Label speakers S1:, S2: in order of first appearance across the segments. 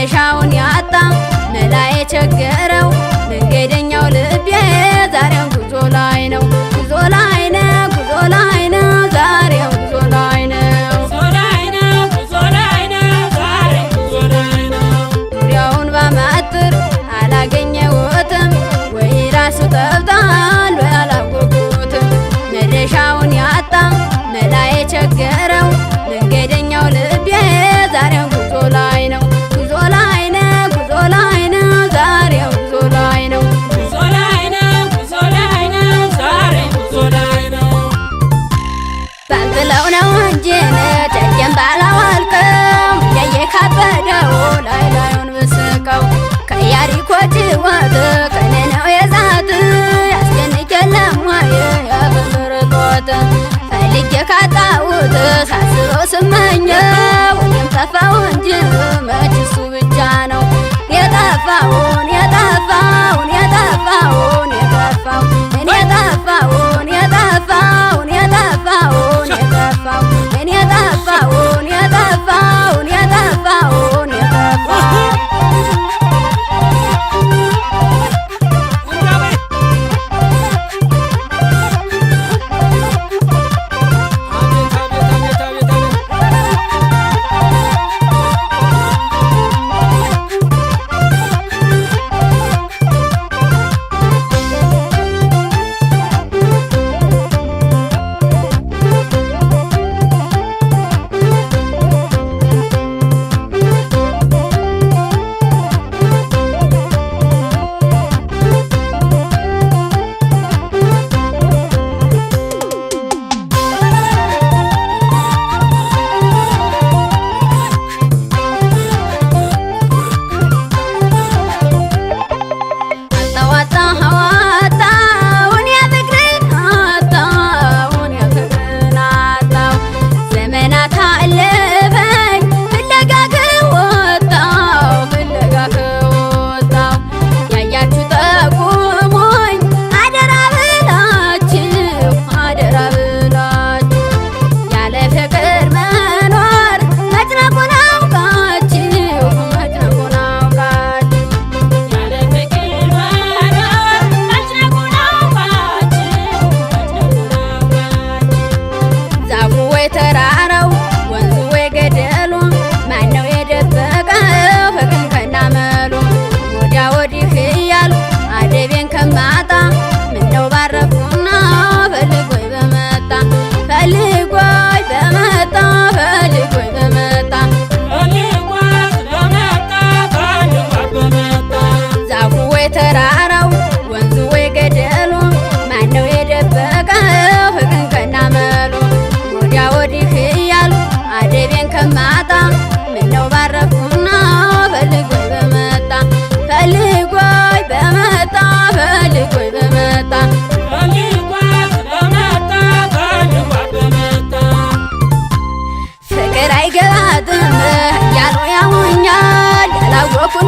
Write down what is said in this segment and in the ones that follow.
S1: መድረሻውን ያጣ መላ የቸገረው መንገደኛው ልቤ ዛሬም ጉዞ ላይ ነው ጉዞ ላይ ነው ጉዞ ላይ ነው ዛሬም ጉዞ ላይ ነው
S2: ጉዞ ላይ ነው ዛሬም ጉዞ ላይ ነው
S1: ዙሪያውን ባማትር አላገኘሁትም ወይ ራሱ ጠፍቷል ወይ አላወቁትም መድረሻውን ያጣ መላ የቸገረው መንገደኛው ልቤ ዛሬም ጉዞ ላይ ነው ጉዞ ላይ ነው ጉዞ ላይ ነው ዛሬም ጉዞ ላይ ነው
S2: ጉዞ ላይ ነው ጉዞ ላይ ነው ዛሬም ጉዞ ላይ ነው
S1: ባልጥለው ነው እንጂ ደጀን ባላዋልከው ያየ ካበደው ላይ ላዩን ብስቀው ከያሪኮ ጭወት ቀን ነው የዛት ያስጨንቅ የለም ወይ የፍቅር ጦት ፈልጌ ካጣሁት ሳስበው ስመኘው እኔም ጠፋሁ እንጂ መች እሱ ብቻ ነው የጠፋውን የጠፋውን የጠፋውን የጠፋው እኔ ጠፋውን የጠፋውን የጠፋውን የጠፋው እኔ ጠፋውን የጠፋውን የጠፋውን የጠፋው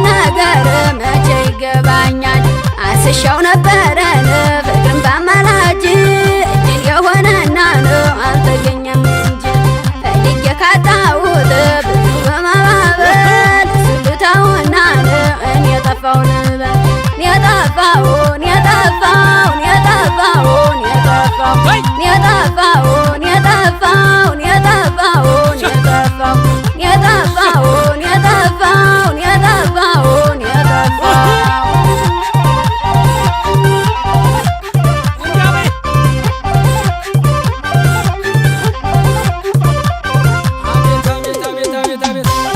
S1: ነገር መቼ ይገባኛል አስሻው ነበረን ፍቅርን ባማላጅ እጅን የሆነና ነው አልተገኘም እንጂ ፈልጌ ካጣሁት ብዙ በማባበል ስልታውና እኔ የጠፋውን በል የጠፋውን የጠፋውን የጠፋውን የጠፋውን የጠፋውን የጠፋውን የጠፋውን የጠፋውን የጠፋውን የጠፋውን የጠፋውን የጠፋውን
S2: አቤት አቤት አቤት አቤት